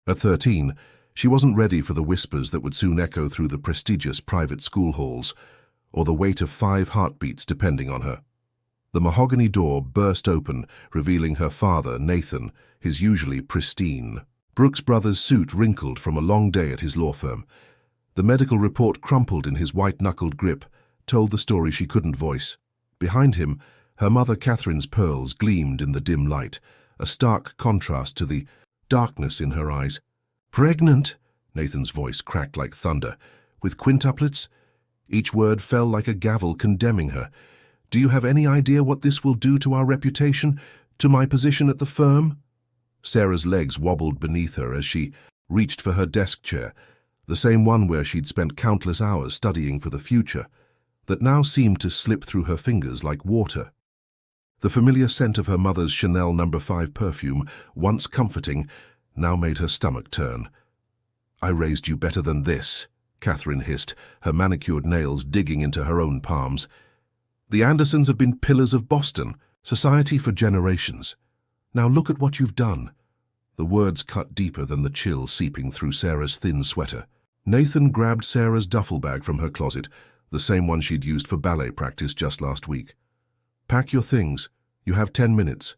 At 13, she wasn't ready for the whispers that would soon echo through the prestigious private school halls, or the weight of 5 heartbeats depending on her. The mahogany door burst open, revealing her father, Nathan, his usually pristine Brooks Brothers suit wrinkled from a long day at his law firm. The medical report, crumpled in his white-knuckled grip, told the story she couldn't voice. Behind him, her mother Catherine's pearls gleamed in the dim light, a stark contrast to the darkness in her eyes. "Pregnant?" Nathan's voice cracked like thunder. "With quintuplets?" Each word fell like a gavel condemning her. "Do you have any idea what this will do to our reputation, to my position at the firm?" Sarah's legs wobbled beneath her as she reached for her desk chair, the same one where she'd spent countless hours studying for the future, that now seemed to slip through her fingers like water. The familiar scent of her mother's Chanel No. 5 perfume, once comforting, now made her stomach turn. "I raised you better than this," Catherine hissed, her manicured nails digging into her own palms. "The Andersons have been pillars of Boston, society for generations. Now look at what you've done." The words cut deeper than the chill seeping through Sarah's thin sweater. Nathan grabbed Sarah's duffel bag from her closet, the same one she'd used for ballet practice just last week. "Pack your things. You have 10 minutes.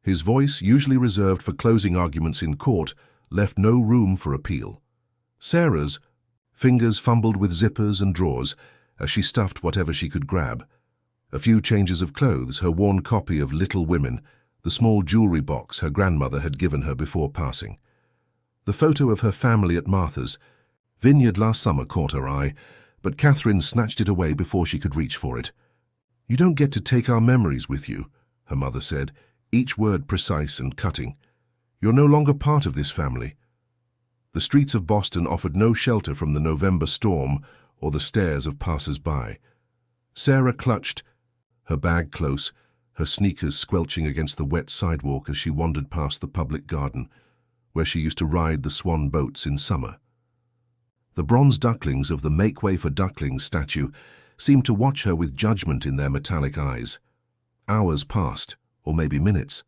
His voice, usually reserved for closing arguments in court, left no room for appeal. Sarah's fingers fumbled with zippers and drawers as she stuffed whatever she could grab. A few changes of clothes, her worn copy of Little Women, the small jewelry box her grandmother had given her before passing. The photo of her family at Martha's Vineyard last summer caught her eye, but Catherine snatched it away before she could reach for it. "You don't get to take our memories with you," her mother said, each word precise and cutting. "You're no longer part of this family." The streets of Boston offered no shelter from the November storm or the stares of passers-by. Sarah clutched her bag close, her sneakers squelching against the wet sidewalk as she wandered past the public garden, where she used to ride the swan boats in summer. The bronze ducklings of the Make Way for Ducklings statue seemed to watch her with judgment in their metallic eyes. Hours passed, or maybe minutes.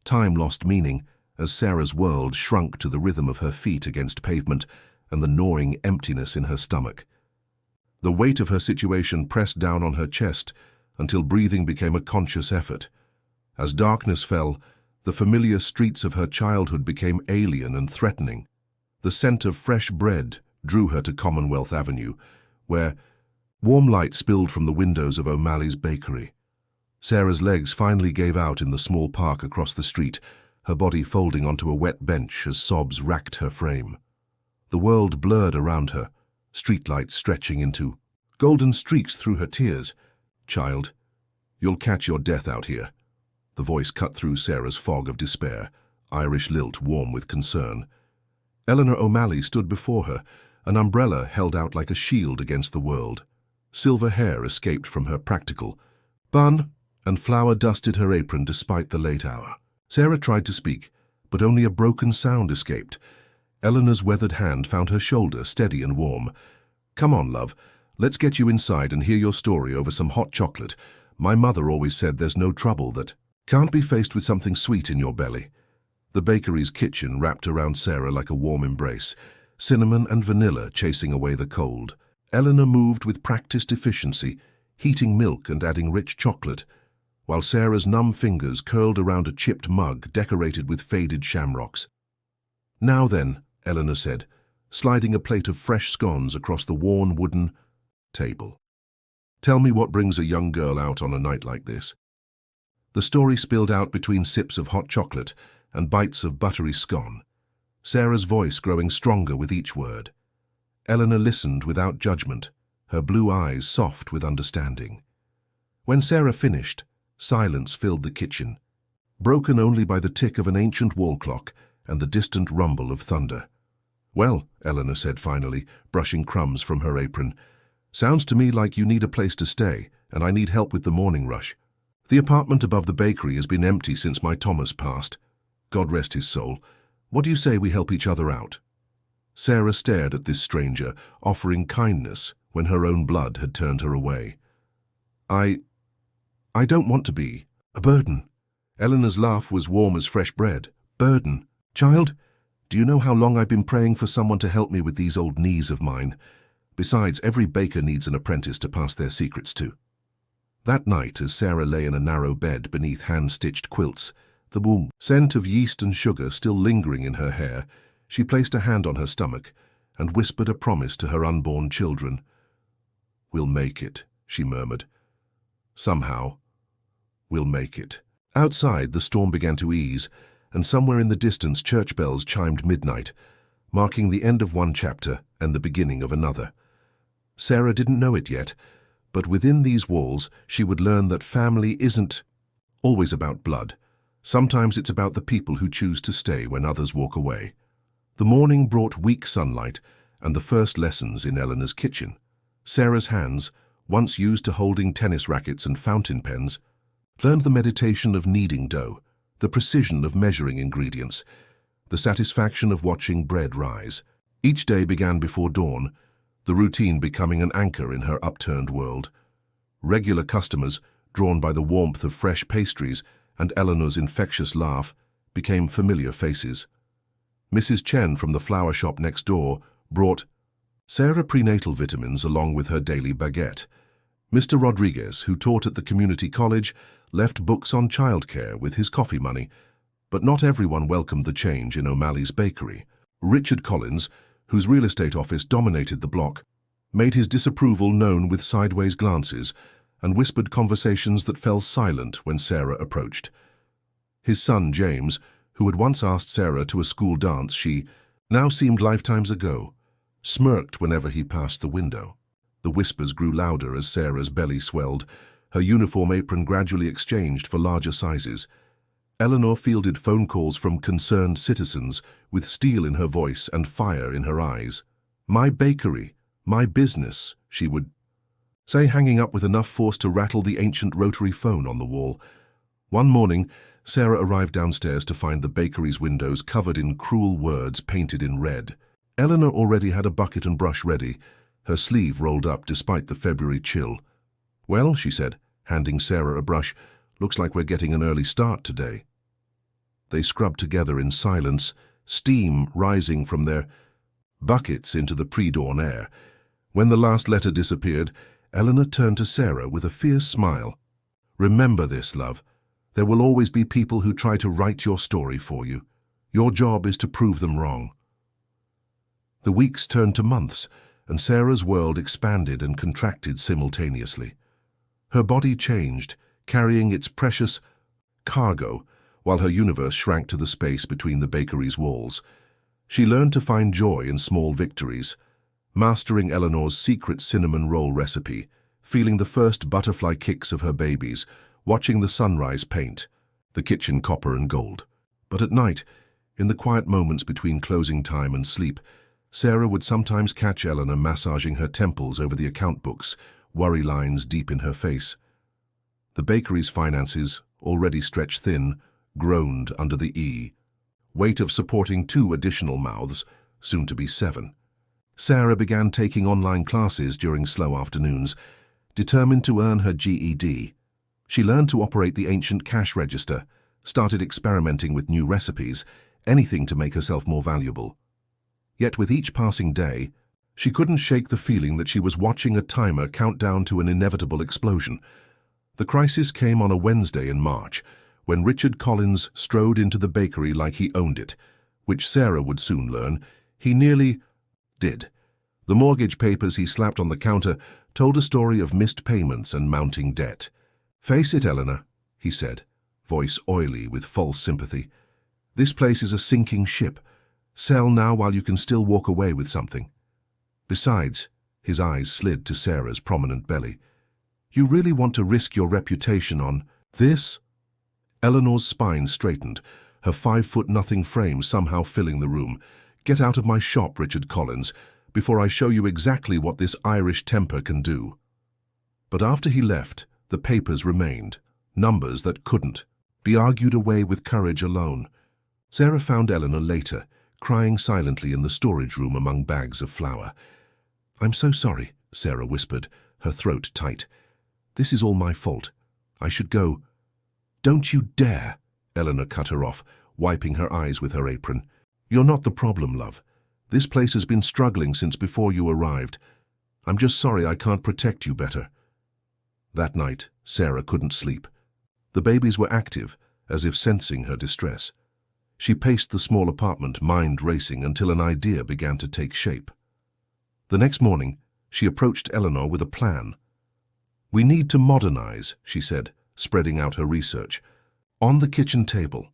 Time lost meaning as Sarah's world shrunk to the rhythm of her feet against pavement and the gnawing emptiness in her stomach. The weight of her situation pressed down on her chest until breathing became a conscious effort. As darkness fell, the familiar streets of her childhood became alien and threatening. The scent of fresh bread drew her to Commonwealth Avenue, where warm light spilled from the windows of O'Malley's bakery. Sarah's legs finally gave out in the small park across the street, her body folding onto a wet bench as sobs racked her frame. The world blurred around her, streetlights stretching into golden streaks through her tears. "Child, you'll catch your death out here." The voice cut through Sarah's fog of despair, Irish lilt warm with concern. Eleanor O'Malley stood before her, an umbrella held out like a shield against the world. Silver hair escaped from her practical bun, and flour dusted her apron despite the late hour. Sarah tried to speak, but only a broken sound escaped. Eleanor's weathered hand found her shoulder steady and warm. "Come on, love. Let's get you inside and hear your story over some hot chocolate. My mother always said there's no trouble that can't be faced with something sweet in your belly." The bakery's kitchen wrapped around Sarah like a warm embrace, cinnamon and vanilla chasing away the cold. Eleanor moved with practiced efficiency, heating milk and adding rich chocolate, while Sarah's numb fingers curled around a chipped mug decorated with faded shamrocks. "Now then," Eleanor said, sliding a plate of fresh scones across the worn wooden table. "Tell me what brings a young girl out on a night like this." The story spilled out between sips of hot chocolate and bites of buttery scone, Sarah's voice growing stronger with each word. Eleanor listened without judgment, her blue eyes soft with understanding. When Sarah finished, silence filled the kitchen, broken only by the tick of an ancient wall clock and the distant rumble of thunder. "Well," Eleanor said finally, brushing crumbs from her apron, "sounds to me like you need a place to stay, and I need help with the morning rush. The apartment above the bakery has been empty since my Thomas passed. God rest his soul. What do you say we help each other out?" Sarah stared at this stranger, offering kindness when her own blood had turned her away. I don't want to be a burden." Eleanor's laugh was warm as fresh bread. "Burden? Child, Do you know how long I've been praying for someone to help me with these old knees of mine? Besides, every baker needs an apprentice to pass their secrets to. That night, as Sarah lay in a narrow bed beneath hand-stitched quilts, the warm scent of yeast and sugar still lingering in her hair, she placed a hand on her stomach and whispered a promise to her unborn children. "We'll make it," she murmured. "Somehow, we'll make it." Outside, the storm began to ease, and somewhere in the distance church bells chimed midnight, marking the end of one chapter and the beginning of another. Sarah didn't know it yet, but within these walls she would learn that family isn't always about blood. Sometimes it's about the people who choose to stay when others walk away. The morning brought weak sunlight and the first lessons in Eleanor's kitchen. Sarah's hands, once used to holding tennis rackets and fountain pens, learned the meditation of kneading dough, the precision of measuring ingredients, the satisfaction of watching bread rise. Each day began before dawn, the routine becoming an anchor in her upturned world. Regular customers, drawn by the warmth of fresh pastries and Eleanor's infectious laugh, became familiar faces. Mrs. Chen from the flower shop next door brought Sarah prenatal vitamins along with her daily baguette. Mr. Rodriguez, who taught at the community college, left books on childcare with his coffee money, but not everyone welcomed the change in O'Malley's bakery. Richard Collins, whose real estate office dominated the block, made his disapproval known with sideways glances and whispered conversations that fell silent when Sarah approached. His son, James, who had once asked Sarah to a school dance she now seemed lifetimes ago, smirked whenever he passed the window. The whispers grew louder as Sarah's belly swelled, her uniform apron gradually exchanged for larger sizes. Eleanor fielded phone calls from concerned citizens with steel in her voice and fire in her eyes. "My bakery, my business," she would say, hanging up with enough force to rattle the ancient rotary phone on the wall. One morning, Sarah arrived downstairs to find the bakery's windows covered in cruel words painted in red. Eleanor already had a bucket and brush ready, her sleeve rolled up despite the February chill. "Well," she said, handing Sarah a brush, "looks like we're getting an early start today." They scrubbed together in silence, steam rising from their buckets into the pre-dawn air. When the last letter disappeared, Eleanor turned to Sarah with a fierce smile. "Remember this, love. There will always be people who try to write your story for you. Your job is to prove them wrong." The weeks turned to months, and Sarah's world expanded and contracted simultaneously. Her body changed, carrying its precious cargo, while her universe shrank to the space between the bakery's walls. She learned to find joy in small victories, mastering Eleanor's secret cinnamon roll recipe, feeling the first butterfly kicks of her babies, watching the sunrise paint the kitchen copper and gold. But at night, in the quiet moments between closing time and sleep, Sarah would sometimes catch Eleanor massaging her temples over the account books, worry lines deep in her face. The bakery's finances, already stretched thin, groaned under the weight of supporting 2 additional mouths, soon to be 7. Sarah began taking online classes during slow afternoons, determined to earn her GED. She learned to operate the ancient cash register, started experimenting with new recipes, anything to make herself more valuable. Yet with each passing day, she couldn't shake the feeling that she was watching a timer count down to an inevitable explosion. The crisis came on a Wednesday in March, when Richard Collins strode into the bakery like he owned it, which Sarah would soon learn he nearly did. The mortgage papers he slapped on the counter told a story of missed payments and mounting debt. "Face it, Eleanor," he said, voice oily with false sympathy. "This place is a sinking ship. Sell now while you can still walk away with something. Besides," his eyes slid to Sarah's prominent belly, "you really want to risk your reputation on this?" Eleanor's spine straightened, her 5'0" frame somehow filling the room. "Get out of my shop, Richard Collins, before I show you exactly what this Irish temper can do." But after he left, the papers remained, numbers that couldn't be argued away with courage alone. Sarah found Eleanor later, crying silently in the storage room among bags of flour. "I'm so sorry," Sarah whispered, her throat tight. "This is all my fault. I should go." "Don't you dare!" Eleanor cut her off, wiping her eyes with her apron. You're not the problem, love. This place has been struggling since before you arrived. I'm just sorry I can't protect you better." That night, Sarah couldn't sleep. The babies were active, as if sensing her distress. She paced the small apartment, mind racing, until an idea began to take shape. The next morning, she approached Eleanor with a plan. "We need to modernize," she said, spreading out her research. "On the kitchen table.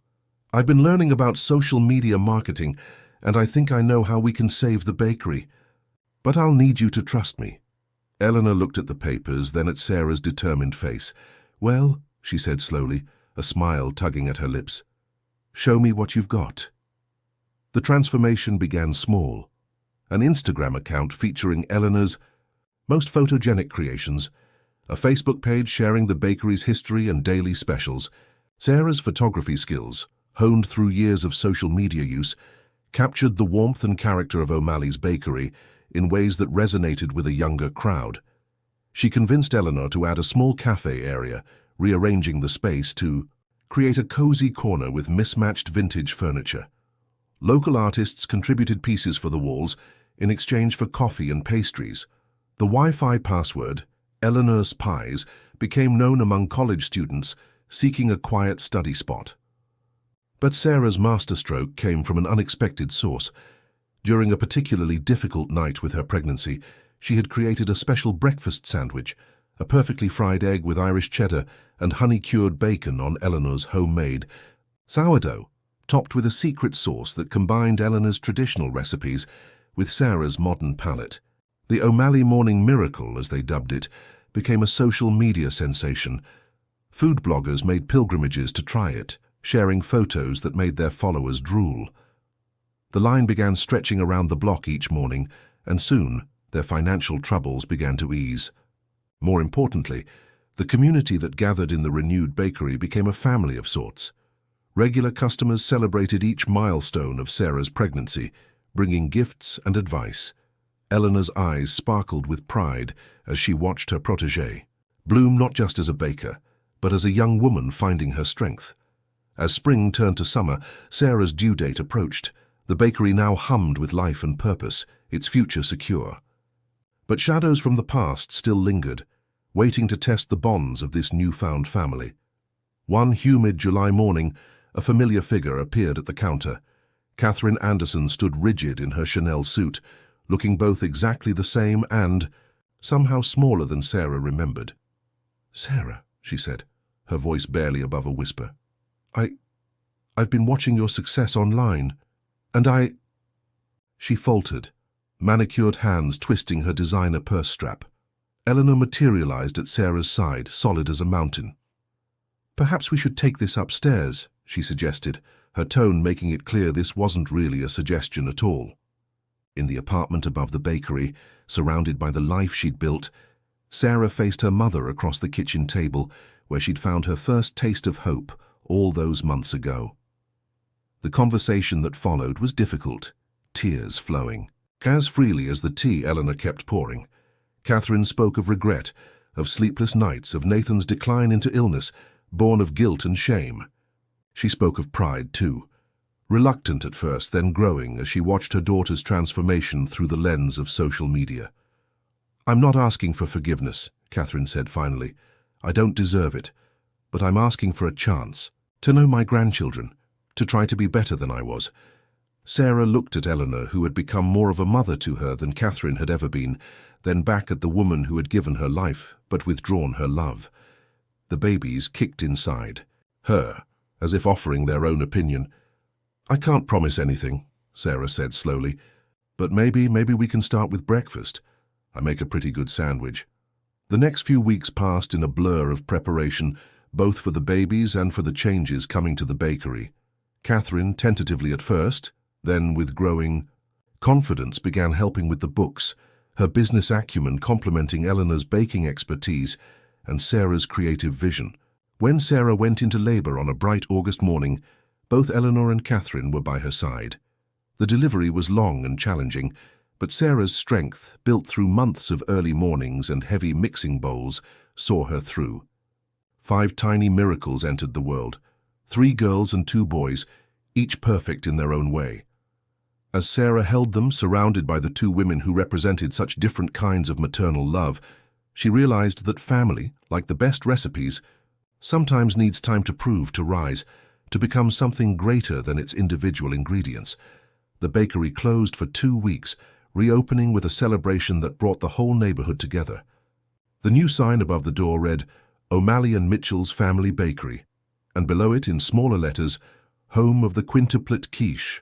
I've been learning about social media marketing, and I think I know how we can save the bakery. But I'll need you to trust me." Eleanor looked at the papers, then at Sarah's determined face. "Well," she said slowly, a smile tugging at her lips, "show me what you've got." The transformation began small. An Instagram account featuring Eleanor's most photogenic creations, a Facebook page sharing the bakery's history and daily specials. Sarah's photography skills, honed through years of social media use, captured the warmth and character of O'Malley's bakery in ways that resonated with a younger crowd. She convinced Eleanor to add a small cafe area, rearranging the space to create a cozy corner with mismatched vintage furniture. Local artists contributed pieces for the walls in exchange for coffee and pastries. The Wi-Fi password, Eleanor's Pies, became known among college students seeking a quiet study spot. But Sarah's masterstroke came from an unexpected source. During a particularly difficult night with her pregnancy, she had created a special breakfast sandwich, a perfectly fried egg with Irish cheddar and honey-cured bacon on Eleanor's homemade sourdough, topped with a secret sauce that combined Eleanor's traditional recipes with Sarah's modern palate. The O'Malley Morning Miracle, as they dubbed it, became a social media sensation. Food bloggers made pilgrimages to try it, sharing photos that made their followers drool. The line began stretching around the block each morning, and soon their financial troubles began to ease. More importantly, the community that gathered in the renewed bakery became a family of sorts. Regular customers celebrated each milestone of Sarah's pregnancy, bringing gifts and advice. Eleanor's eyes sparkled with pride as she watched her protégé bloom not just as a baker, but as a young woman finding her strength. As spring turned to summer, Sarah's due date approached. The bakery now hummed with life and purpose, its future secure. But shadows from the past still lingered, waiting to test the bonds of this newfound family. One humid July morning, a familiar figure appeared at the counter. Catherine Anderson stood rigid in her Chanel suit, looking both exactly the same and somehow smaller than Sarah remembered. "Sarah," she said, her voice barely above a whisper. I've been watching your success online, and She faltered, manicured hands twisting her designer purse strap. Eleanor materialized at Sarah's side, solid as a mountain. "Perhaps we should take this upstairs," she suggested, her tone making it clear this wasn't really a suggestion at all. In the apartment above the bakery, surrounded by the life she'd built, Sarah faced her mother across the kitchen table, where she'd found her first taste of hope all those months ago. The conversation that followed was difficult, tears flowing. As freely as the tea Eleanor kept pouring, Catherine spoke of regret, of sleepless nights, of Nathan's decline into illness, born of guilt and shame. She spoke of pride, too, reluctant at first, then growing as she watched her daughter's transformation through the lens of social media. "I'm not asking for forgiveness," Catherine said finally. "I don't deserve it, but I'm asking for a chance to know my grandchildren, to try to be better than I was." Sarah looked at Eleanor, who had become more of a mother to her than Catherine had ever been, then back at the woman who had given her life but withdrawn her love. The babies kicked inside her, as if offering their own opinion. "I can't promise anything," Sarah said slowly, "but maybe we can start with breakfast. I make a pretty good sandwich." The next few weeks passed in a blur of preparation, both for the babies and for the changes coming to the bakery. Catherine, tentatively at first, then with growing confidence, began helping with the books, her business acumen complementing Eleanor's baking expertise and Sarah's creative vision. When Sarah went into labor on a bright August morning, both Eleanor and Catherine were by her side. The delivery was long and challenging, but Sarah's strength, built through months of early mornings and heavy mixing bowls, saw her through. 5 tiny miracles entered the world, 3 girls and 2 boys, each perfect in their own way. As Sarah held them, surrounded by the two women who represented such different kinds of maternal love, she realized that family, like the best recipes, sometimes needs time to prove, to rise, to become something greater than its individual ingredients. The bakery closed for 2 weeks, reopening with a celebration that brought the whole neighborhood together. The new sign above the door read, "O'Malley and Mitchell's Family Bakery," and below it, in smaller letters, "Home of the Quintuplet Quiche."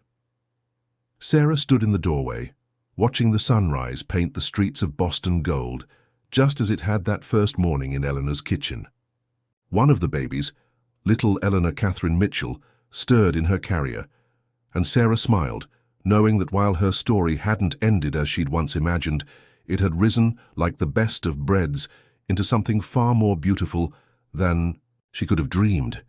Sarah stood in the doorway, watching the sunrise paint the streets of Boston gold, just as it had that first morning in Eleanor's kitchen. One of the babies, little Eleanor Catherine Mitchell, stirred in her carrier, and Sarah smiled, knowing that while her story hadn't ended as she'd once imagined, it had risen, like the best of breads, into something far more beautiful than she could have dreamed.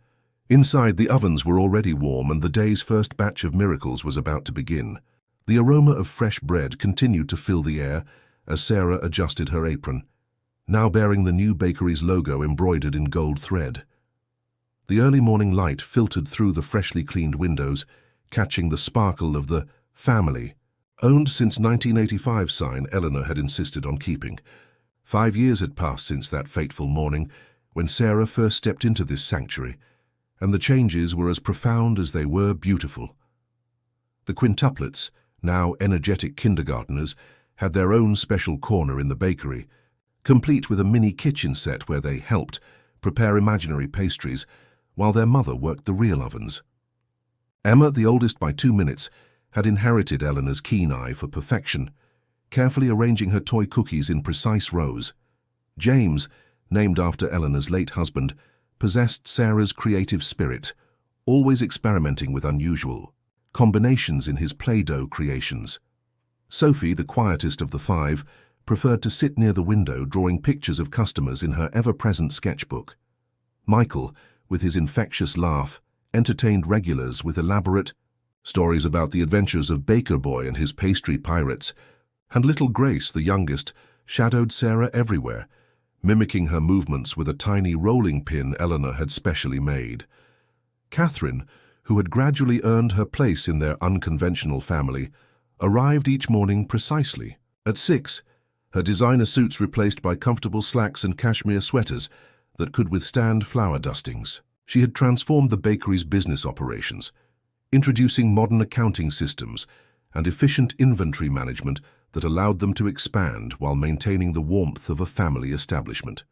Inside, the ovens were already warm, and the day's first batch of miracles was about to begin. The aroma of fresh bread continued to fill the air as Sarah adjusted her apron, now bearing the new bakery's logo embroidered in gold thread. The early morning light filtered through the freshly cleaned windows, catching the sparkle of the "family," owned since 1985 sign Eleanor had insisted on keeping. 5 years had passed since that fateful morning when Sarah first stepped into this sanctuary, and the changes were as profound as they were beautiful. The quintuplets, now energetic kindergarteners, had their own special corner in the bakery, complete with a mini kitchen set where they helped prepare imaginary pastries while their mother worked the real ovens. Emma, the oldest by 2 minutes, had inherited Eleanor's keen eye for perfection, carefully arranging her toy cookies in precise rows. James, named after Eleanor's late husband, possessed Sarah's creative spirit, always experimenting with unusual combinations in his Play-Doh creations. Sophie, the quietest of the 5, preferred to sit near the window drawing pictures of customers in her ever-present sketchbook. Michael, with his infectious laugh, entertained regulars with elaborate stories about the adventures of Baker Boy and his pastry pirates, and little Grace, the youngest, shadowed Sarah everywhere, mimicking her movements with a tiny rolling pin Eleanor had specially made. Catherine, who had gradually earned her place in their unconventional family, arrived each morning precisely at 6, her designer suits replaced by comfortable slacks and cashmere sweaters that could withstand flour dustings. She had transformed the bakery's business operations, introducing modern accounting systems and efficient inventory management that allowed them to expand while maintaining the warmth of a family establishment.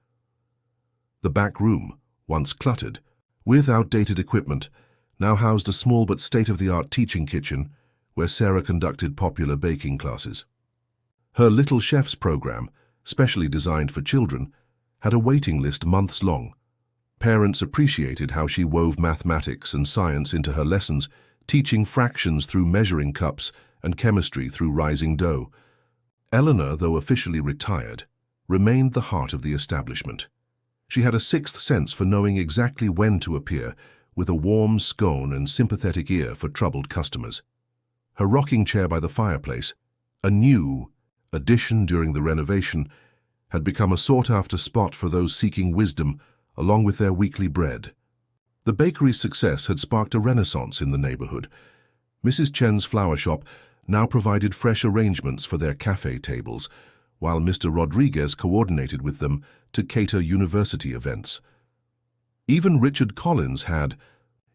The back room, once cluttered, with outdated equipment, now housed a small but state-of-the-art teaching kitchen where Sarah conducted popular baking classes. Her Little Chefs program, specially designed for children, had a waiting list months long. Parents appreciated how she wove mathematics and science into her lessons, teaching fractions through measuring cups and chemistry through rising dough. Eleanor, though officially retired, remained the heart of the establishment. She had a sixth sense for knowing exactly when to appear, with a warm scone and sympathetic ear for troubled customers. Her rocking chair by the fireplace, a new addition during the renovation, had become a sought-after spot for those seeking wisdom along with their weekly bread. The bakery's success had sparked a renaissance in the neighborhood. Mrs. Chen's flower shop now provided fresh arrangements for their cafe tables, while Mr. Rodriguez coordinated with them to cater university events. Even Richard Collins had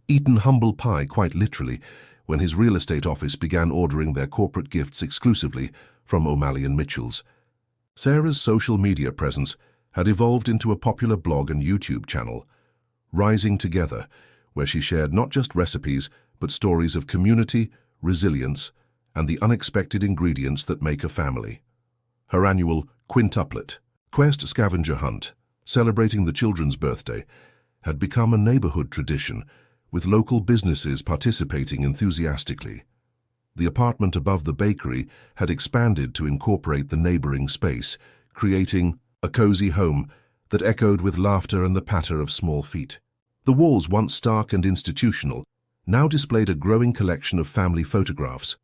eaten humble pie quite literally when his real estate office began ordering their corporate gifts exclusively from O'Malley and Mitchell's. Sarah's social media presence had evolved into a popular blog and YouTube channel, Rising Together, where she shared not just recipes, but stories of community, resilience, and the unexpected ingredients that make a family. Her annual quintuplet quest scavenger hunt, celebrating the children's birthday, had become a neighborhood tradition, with local businesses participating enthusiastically. The apartment above the bakery had expanded to incorporate the neighboring space, creating a cozy home that echoed with laughter and the patter of small feet. The walls, once stark and institutional, now displayed a growing collection of family photographs.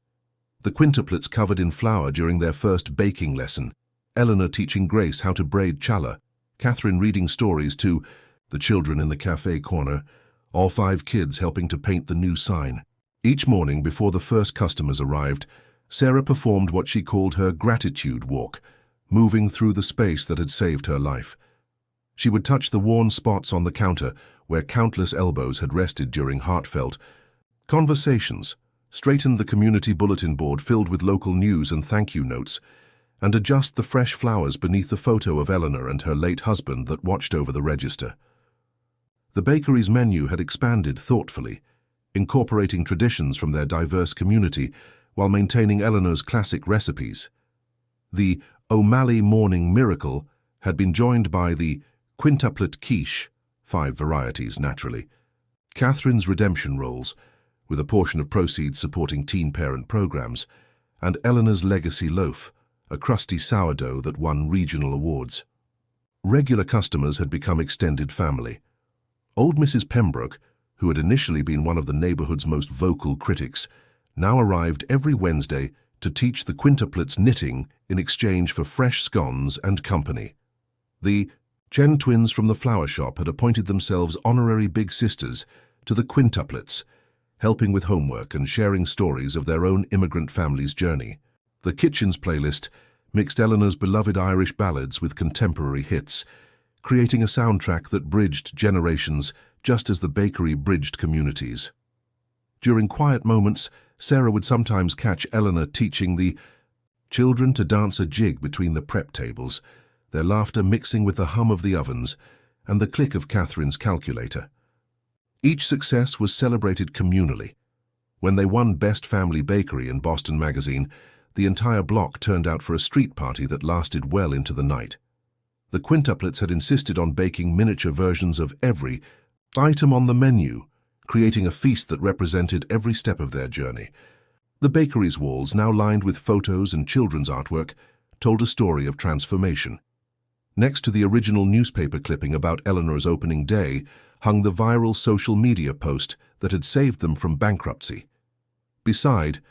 The quintuplets covered in flour during their first baking lesson, Eleanor teaching Grace how to braid challah, Catherine reading stories to the children in the cafe corner, all 5 kids helping to paint the new sign. Each morning before the first customers arrived, Sarah performed what she called her gratitude walk, moving through the space that had saved her life. She would touch the worn spots on the counter where countless elbows had rested during heartfelt conversations, straighten the community bulletin board filled with local news and thank you notes, and adjust the fresh flowers beneath the photo of Eleanor and her late husband that watched over the register. The bakery's menu had expanded thoughtfully, incorporating traditions from their diverse community while maintaining Eleanor's classic recipes. The O'Malley Morning Miracle had been joined by the quintuplet quiche, 5 varieties naturally, Catherine's redemption rolls, with a portion of proceeds supporting teen parent programs, and Eleanor's legacy loaf, a crusty sourdough that won regional awards. Regular customers had become extended family. Old Mrs. Pembroke, who had initially been one of the neighborhood's most vocal critics, now arrived every Wednesday to teach the quintuplets knitting in exchange for fresh scones and company. The Jen twins from the flower shop had appointed themselves honorary big sisters to the quintuplets, helping with homework and sharing stories of their own immigrant family's journey. The Kitchens playlist mixed Eleanor's beloved Irish ballads with contemporary hits, creating a soundtrack that bridged generations just as the bakery bridged communities. During quiet moments, Sarah would sometimes catch Eleanor teaching the children to dance a jig between the prep tables, their laughter mixing with the hum of the ovens and the click of Catherine's calculator. Each success was celebrated communally. When they won Best Family Bakery in Boston Magazine, the entire block turned out for a street party that lasted well into the night. The quintuplets had insisted on baking miniature versions of every item on the menu, creating a feast that represented every step of their journey. The bakery's walls, now lined with photos and children's artwork, told a story of transformation. Next to the original newspaper clipping about Eleanor's opening day hung the viral social media post that had saved them from bankruptcy. Beside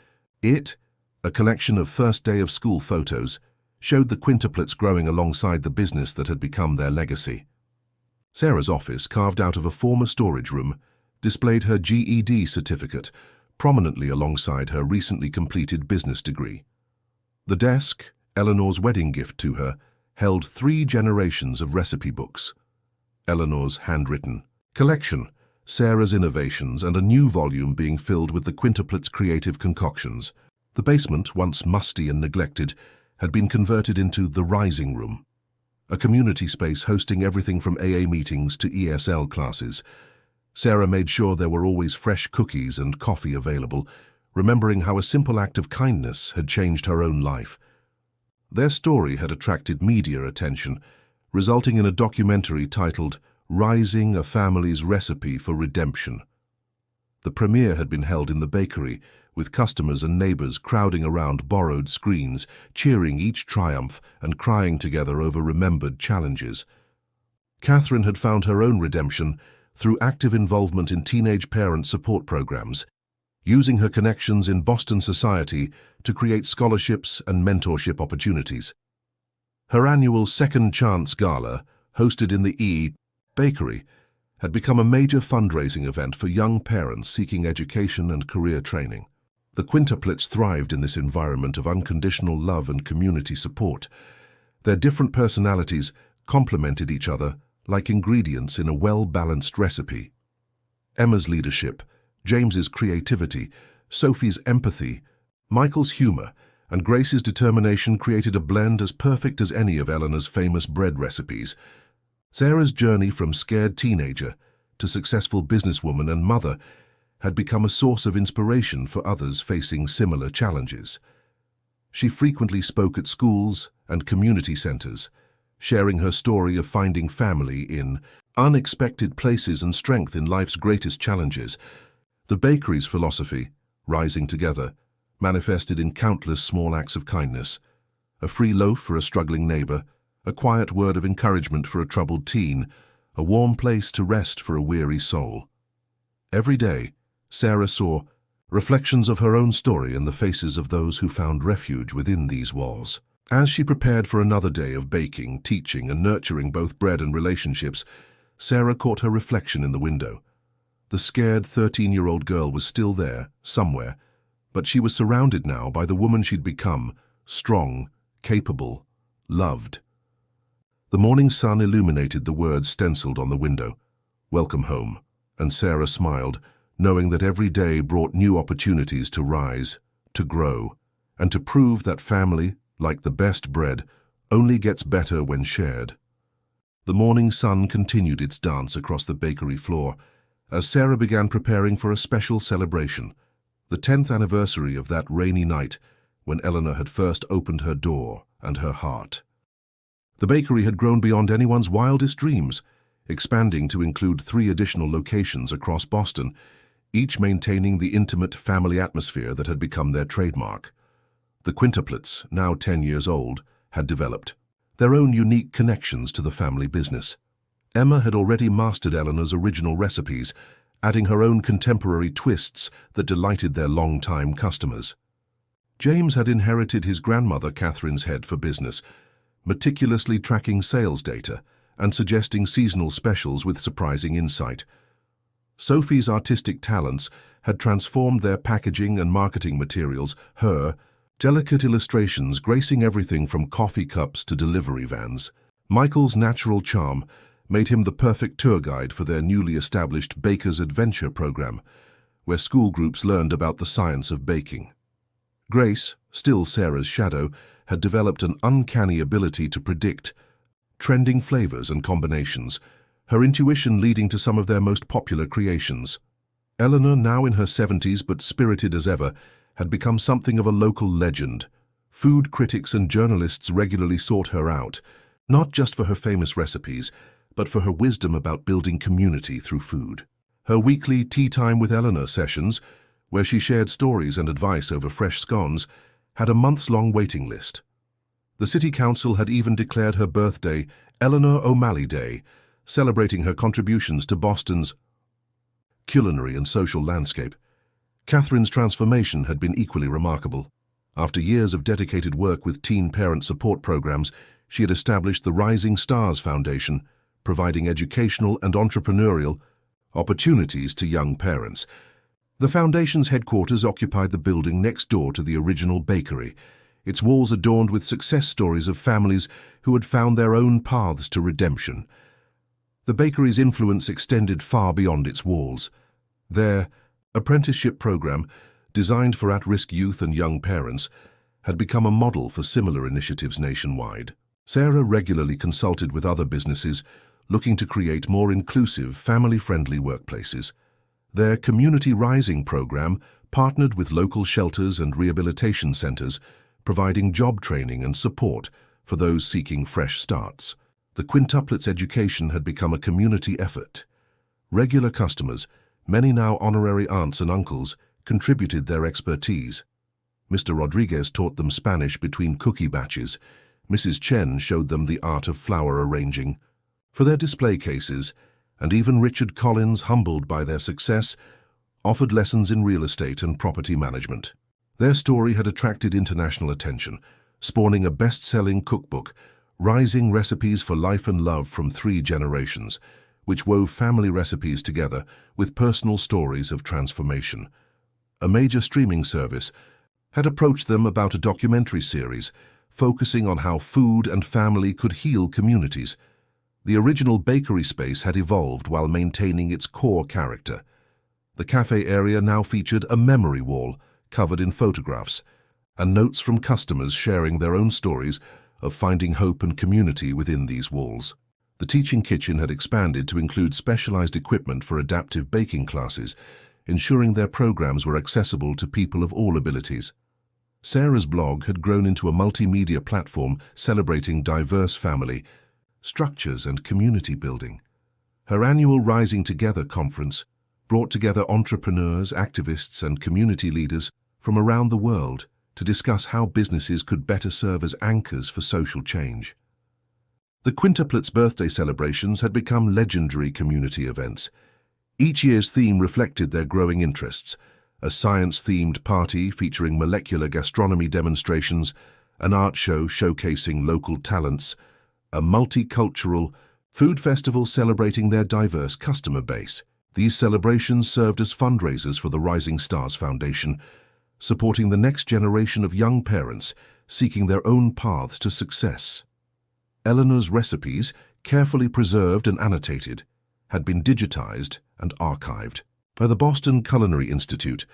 it, a collection of first day of school photos showed the quintuplets growing alongside the business that had become their legacy. Sarah's office, carved out of a former storage room, displayed her GED certificate prominently alongside her recently completed business degree. The desk, Eleanor's wedding gift to her, held 3 generations of recipe books. Eleanor's handwritten collection, Sarah's innovations, and a new volume being filled with the quintuplets' creative concoctions. The basement, once musty and neglected, had been converted into the Rising Room, a community space hosting everything from AA meetings to ESL classes. Sarah made sure there were always fresh cookies and coffee available, remembering how a simple act of kindness had changed her own life. Their story had attracted media attention, resulting in a documentary titled Rising: A Family's Recipe for Redemption. The premiere had been held in the bakery, with customers and neighbors crowding around borrowed screens, cheering each triumph and crying together over remembered challenges. Catherine had found her own redemption through active involvement in teenage parent support programs, using her connections in Boston society to create scholarships and mentorship opportunities. Her annual Second Chance Gala, hosted in the Bakery, had become a major fundraising event for young parents seeking education and career training. The quintuplets thrived in this environment of unconditional love and community support. Their different personalities complemented each other like ingredients in a well-balanced recipe. Emma's leadership, James's creativity, Sophie's empathy, Michael's humor, and Grace's determination created a blend as perfect as any of Eleanor's famous bread recipes. Sarah's journey from scared teenager to successful businesswoman and mother had become a source of inspiration for others facing similar challenges. She frequently spoke at schools and community centers, sharing her story of finding family in unexpected places and strength in life's greatest challenges. The bakery's philosophy, rising together, manifested in countless small acts of kindness: a free loaf for a struggling neighbor, a quiet word of encouragement for a troubled teen, a warm place to rest for a weary soul. Every day, Sarah saw reflections of her own story in the faces of those who found refuge within these walls. As she prepared for another day of baking, teaching, and nurturing both bread and relationships, Sarah caught her reflection in the window. The scared 13-year-old girl was still there, somewhere, But she was surrounded now by the woman she'd become, strong, capable, loved. The morning sun illuminated the words stenciled on the window, "Welcome home," and Sarah smiled, knowing that every day brought new opportunities to rise, to grow, and to prove that family, like the best bread, only gets better when shared. The morning sun continued its dance across the bakery floor as Sarah began preparing for a special celebration, the 10th anniversary of that rainy night when Eleanor had first opened her door and her heart. The bakery had grown beyond anyone's wildest dreams, expanding to include 3 additional locations across Boston, each maintaining the intimate family atmosphere that had become their trademark. The quintuplets, now 10 years old, had developed their own unique connections to the family business. Emma had already mastered Eleanor's original recipes, adding her own contemporary twists that delighted their long-time customers. James had inherited his grandmother Catherine's head for business, meticulously tracking sales data and suggesting seasonal specials with surprising insight. Sophie's artistic talents had transformed their packaging and marketing materials, her delicate illustrations gracing everything from coffee cups to delivery vans. Michael's natural charm made him the perfect tour guide for their newly established Baker's Adventure program, where school groups learned about the science of baking. Grace, still Sarah's shadow, had developed an uncanny ability to predict trending flavors and combinations, her intuition leading to some of their most popular creations. Eleanor, now in her 70s but spirited as ever, had become something of a local legend. Food critics and journalists regularly sought her out, not just for her famous recipes, but for her wisdom about building community through food. Her weekly Tea Time with Eleanor sessions, where she shared stories and advice over fresh scones, had a months-long waiting list. The City Council had even declared her birthday Eleanor O'Malley Day, celebrating her contributions to Boston's culinary and social landscape. Catherine's transformation had been equally remarkable. After years of dedicated work with teen parent support programs, she had established the Rising Stars Foundation, providing educational and entrepreneurial opportunities to young parents. The foundation's headquarters occupied the building next door to the original bakery, its walls adorned with success stories of families who had found their own paths to redemption. The bakery's influence extended far beyond its walls. Their apprenticeship program, designed for at-risk youth and young parents, had become a model for similar initiatives nationwide. Sarah regularly consulted with other businesses looking to create more inclusive, family-friendly workplaces. Their Community Rising program partnered with local shelters and rehabilitation centers, providing job training and support for those seeking fresh starts. The quintuplets' education had become a community effort. Regular customers, many now honorary aunts and uncles, contributed their expertise. Mr. Rodriguez taught them Spanish between cookie batches. Mrs. Chen showed them the art of flower arranging. For their display cases, and even Richard Collins, humbled by their success, offered lessons in real estate and property management. Their story had attracted international attention, spawning a best-selling cookbook, Rising Recipes for Life and Love from 3 Generations, which wove family recipes together with personal stories of transformation. A major streaming service had approached them about a documentary series focusing on how food and family could heal communities. The original bakery space had evolved while maintaining its core character. The cafe area now featured a memory wall covered in photographs and notes from customers sharing their own stories of finding hope and community within these walls. The teaching kitchen had expanded to include specialized equipment for adaptive baking classes, ensuring their programs were accessible to people of all abilities. Sarah's blog had grown into a multimedia platform celebrating diverse family structures and community building. Her annual Rising Together conference brought together entrepreneurs, activists, and community leaders from around the world to discuss how businesses could better serve as anchors for social change. The quintuplets' birthday celebrations had become legendary community events. Each year's theme reflected their growing interests: a science-themed party featuring molecular gastronomy demonstrations, an art show showcasing local talents, a multicultural food festival celebrating their diverse customer base. These celebrations served as fundraisers for the Rising Stars Foundation, supporting the next generation of young parents seeking their own paths to success. Eleanor's recipes, carefully preserved and annotated, had been digitized and archived by the Boston Culinary Institute,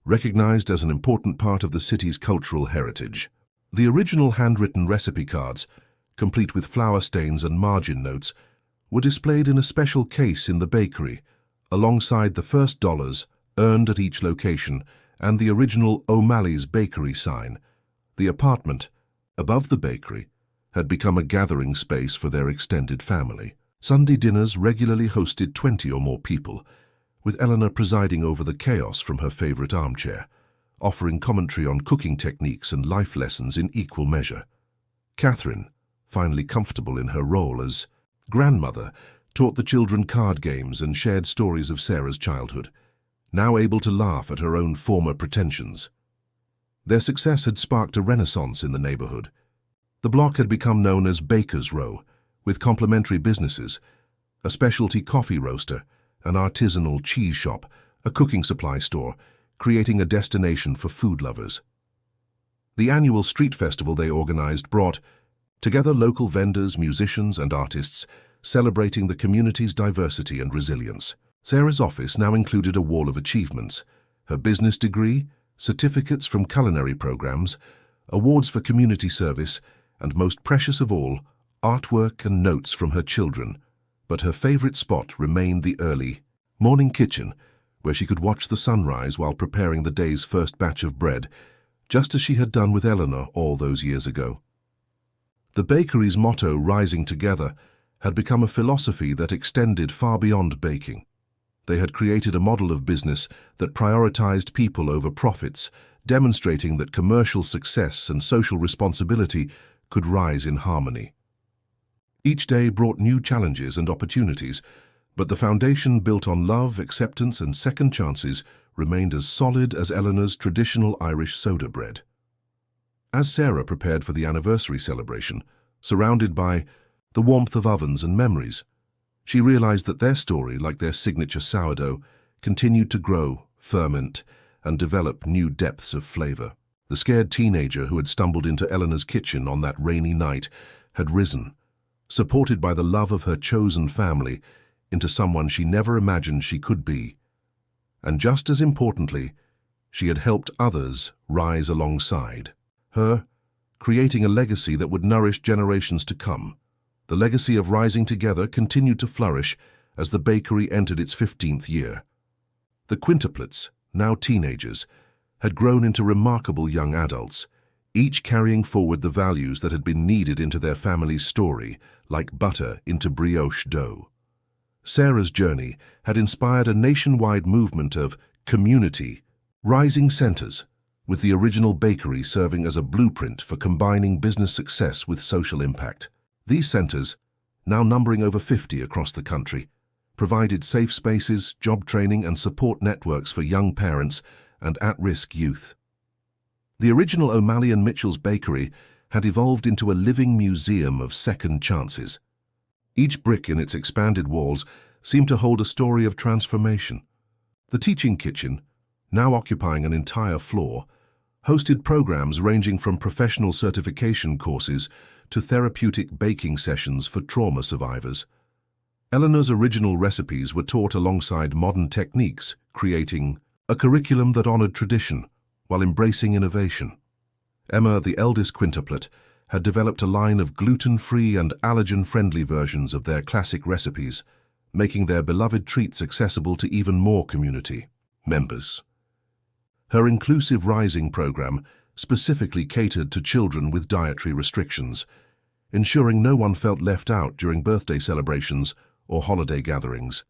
recognized as an important part of the city's cultural heritage. The original handwritten recipe cards, complete with flour stains and margin notes, were displayed in a special case in the bakery, alongside the first dollars earned at each location and the original O'Malley's Bakery sign. The apartment, above the bakery, had become a gathering space for their extended family. Sunday dinners regularly hosted 20 or more people, with Eleanor presiding over the chaos from her favorite armchair, offering commentary on cooking techniques and life lessons in equal measure. Catherine, finally comfortable in her role as grandmother, taught the children card games and shared stories of Sarah's childhood, now able to laugh at her own former pretensions. Their success had sparked a renaissance in the neighborhood. The block had become known as Baker's Row, with complementary businesses, a specialty coffee roaster, an artisanal cheese shop, a cooking supply store, creating a destination for food lovers. The annual street festival they organized brought together local vendors, musicians, and artists, celebrating the community's diversity and resilience. Sarah's office now included a wall of achievements: her business degree, certificates from culinary programs, awards for community service, and most precious of all, artwork and notes from her children. But her favorite spot remained the early morning kitchen, where she could watch the sunrise while preparing the day's first batch of bread, just as she had done with Eleanor all those years ago. The bakery's motto, "Rising Together," had become a philosophy that extended far beyond baking. They had created a model of business that prioritized people over profits, demonstrating that commercial success and social responsibility could rise in harmony. Each day brought new challenges and opportunities, but the foundation built on love, acceptance, and second chances remained as solid as Eleanor's traditional Irish soda bread. As Sarah prepared for the anniversary celebration, surrounded by the warmth of ovens and memories, she realized that their story, like their signature sourdough, continued to grow, ferment, and develop new depths of flavor. The scared teenager who had stumbled into Eleanor's kitchen on that rainy night had risen, supported by the love of her chosen family, into someone she never imagined she could be. And just as importantly, she had helped others rise alongside her, creating a legacy that would nourish generations to come. The legacy of Rising Together continued to flourish as the bakery entered its 15th year. The quintuplets, now teenagers, had grown into remarkable young adults, each carrying forward the values that had been kneaded into their family's story, like butter into brioche dough. Sarah's journey had inspired a nationwide movement of community rising centers, with the original bakery serving as a blueprint for combining business success with social impact. These centers, now numbering over 50 across the country, provided safe spaces, job training, and support networks for young parents and at-risk youth. The original O'Malley and Mitchell's bakery had evolved into a living museum of second chances. Each brick in its expanded walls seemed to hold a story of transformation. The teaching kitchen, now occupying an entire floor, hosted programs ranging from professional certification courses to therapeutic baking sessions for trauma survivors. Eleanor's original recipes were taught alongside modern techniques, creating a curriculum that honored tradition while embracing innovation. Emma, the eldest quintuplet, had developed a line of gluten-free and allergen-friendly versions of their classic recipes, making their beloved treats accessible to even more community members. Her inclusive Rising program specifically catered to children with dietary restrictions, ensuring no one felt left out during birthday celebrations or holiday gatherings.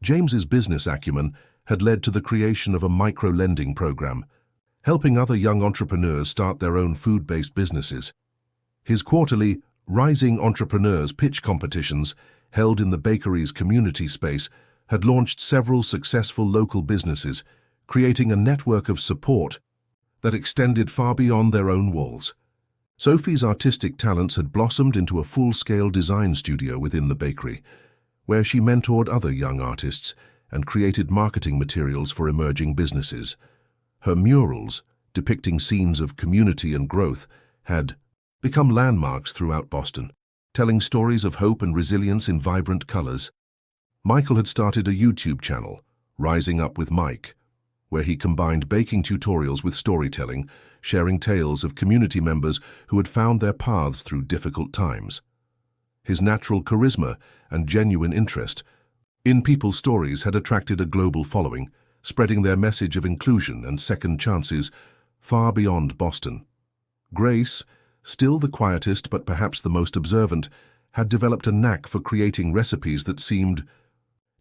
James's business acumen had led to the creation of a micro-lending program, helping other young entrepreneurs start their own food-based businesses. His quarterly Rising Entrepreneurs pitch competitions, held in the bakery's community space, had launched several successful local businesses, creating a network of support that extended far beyond their own walls. Sophie's artistic talents had blossomed into a full-scale design studio within the bakery, where she mentored other young artists and created marketing materials for emerging businesses. Her murals, depicting scenes of community and growth, had become landmarks throughout Boston, telling stories of hope and resilience in vibrant colors. Michael had started a YouTube channel, Rising Up with Mike, where he combined baking tutorials with storytelling, sharing tales of community members who had found their paths through difficult times. His natural charisma and genuine interest in people's stories had attracted a global following, spreading their message of inclusion and second chances far beyond Boston. Grace, still the quietest but perhaps the most observant, had developed a knack for creating recipes that seemed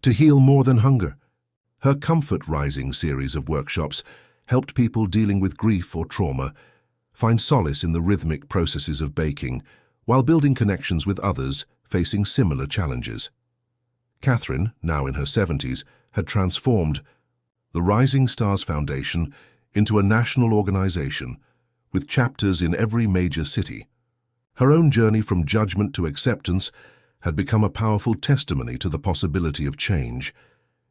to heal more than hunger. Her Comfort Rising series of workshops helped people dealing with grief or trauma find solace in the rhythmic processes of baking while building connections with others facing similar challenges. Catherine, now in her 70s, had transformed the Rising Stars Foundation into a national organization with chapters in every major city. Her own journey from judgment to acceptance had become a powerful testimony to the possibility of change,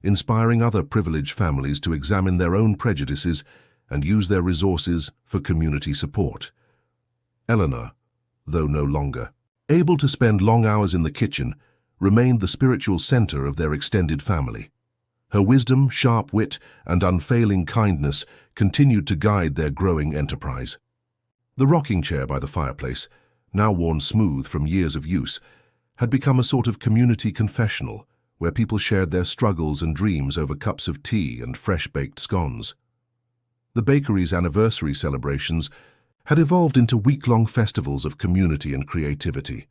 inspiring other privileged families to examine their own prejudices and use their resources for community support. Eleanor, though no longer able to spend long hours in the kitchen, remained the spiritual center of their extended family. Her wisdom, sharp wit, and unfailing kindness continued to guide their growing enterprise. The rocking chair by the fireplace, now worn smooth from years of use, had become a sort of community confessional where people shared their struggles and dreams over cups of tea and fresh-baked scones. The bakery's anniversary celebrations had evolved into week-long festivals of community and creativity.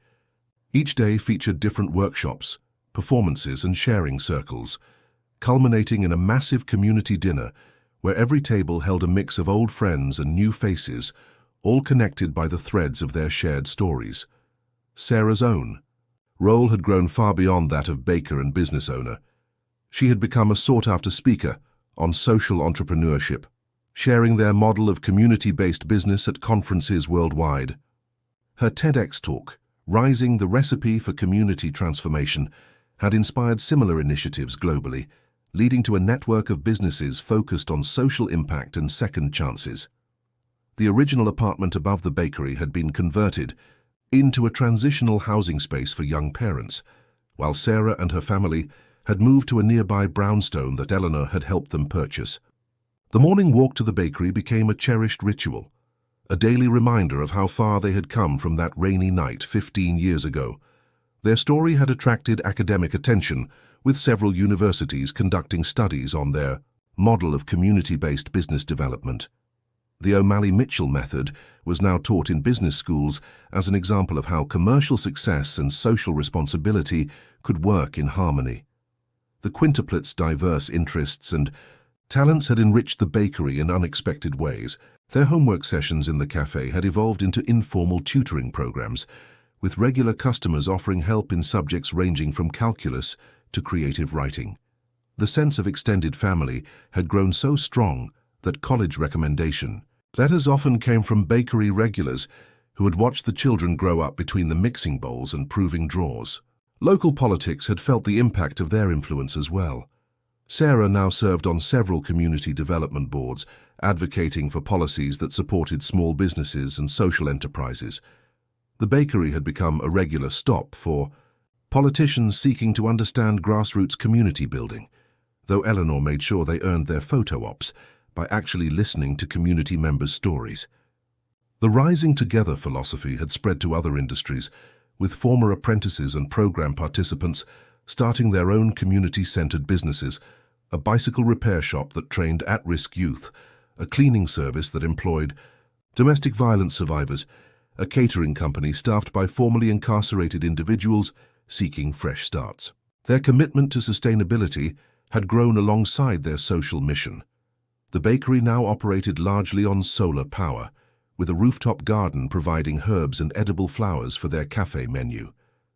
Each day featured different workshops, performances, and sharing circles, culminating in a massive community dinner where every table held a mix of old friends and new faces, all connected by the threads of their shared stories. Sarah's own role had grown far beyond that of baker and business owner. She had become a sought-after speaker on social entrepreneurship, sharing their model of community-based business at conferences worldwide. Her TEDx talk, Rising the Recipe for Community Transformation, had inspired similar initiatives globally, leading to a network of businesses focused on social impact and second chances. The original apartment above the bakery had been converted into a transitional housing space for young parents, while Sarah and her family had moved to a nearby brownstone that Eleanor had helped them purchase. The morning walk to the bakery became a cherished ritual, a daily reminder of how far they had come from that rainy night 15 years ago. Their story had attracted academic attention, with several universities conducting studies on their model of community-based business development. The O'Malley-Mitchell method was now taught in business schools as an example of how commercial success and social responsibility could work in harmony. The quintuplets' diverse interests and talents had enriched the bakery in unexpected ways. Their homework sessions in the cafe had evolved into informal tutoring programs, with regular customers offering help in subjects ranging from calculus to creative writing. The sense of extended family had grown so strong that college recommendation letters often came from bakery regulars who had watched the children grow up between the mixing bowls and proving drawers. Local politics had felt the impact of their influence as well. Sarah now served on several community development boards, advocating for policies that supported small businesses and social enterprises. The bakery had become a regular stop for politicians seeking to understand grassroots community building, though Eleanor made sure they earned their photo ops by actually listening to community members' stories. The Rising Together philosophy had spread to other industries, with former apprentices and program participants starting their own community-centered businesses, a bicycle repair shop that trained at-risk youth, a cleaning service that employed domestic violence survivors, a catering company staffed by formerly incarcerated individuals seeking fresh starts. Their commitment to sustainability had grown alongside their social mission. The bakery now operated largely on solar power, with a rooftop garden providing herbs and edible flowers for their cafe menu.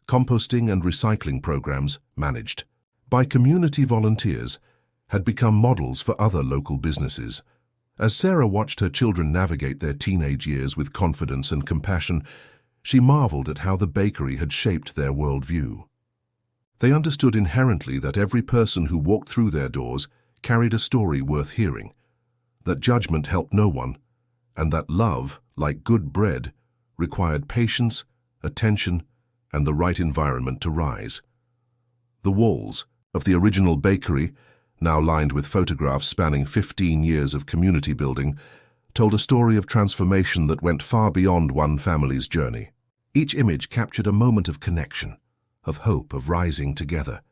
Composting and recycling programs, managed by community volunteers, had become models for other local businesses. As Sarah watched her children navigate their teenage years with confidence and compassion, she marveled at how the bakery had shaped their worldview. They understood inherently that every person who walked through their doors carried a story worth hearing. that judgment helped no one, and that love, like good bread, required patience, attention, and the right environment to rise. The walls of the original bakery, now lined with photographs spanning 15 years of community building, told a story of transformation that went far beyond one family's journey. Each image captured a moment of connection, of hope, of rising together.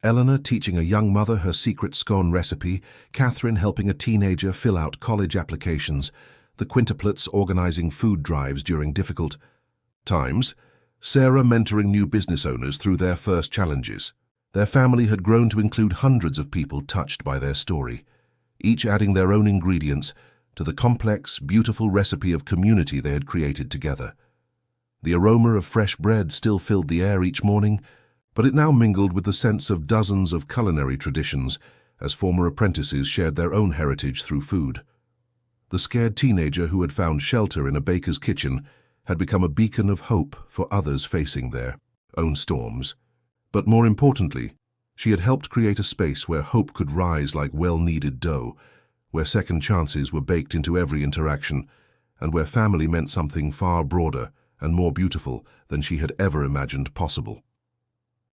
Eleanor teaching a young mother her secret scone recipe, Catherine helping a teenager fill out college applications, the quintuplets organizing food drives during difficult times, Sarah mentoring new business owners through their first challenges. Their family had grown to include hundreds of people touched by their story, each adding their own ingredients to the complex, beautiful recipe of community they had created together. The aroma of fresh bread still filled the air each morning, but it now mingled with the sense of dozens of culinary traditions as former apprentices shared their own heritage through food. The scared teenager who had found shelter in a baker's kitchen had become a beacon of hope for others facing their own storms. But more importantly, she had helped create a space where hope could rise like well-kneaded dough, where second chances were baked into every interaction, and where family meant something far broader and more beautiful than she had ever imagined possible.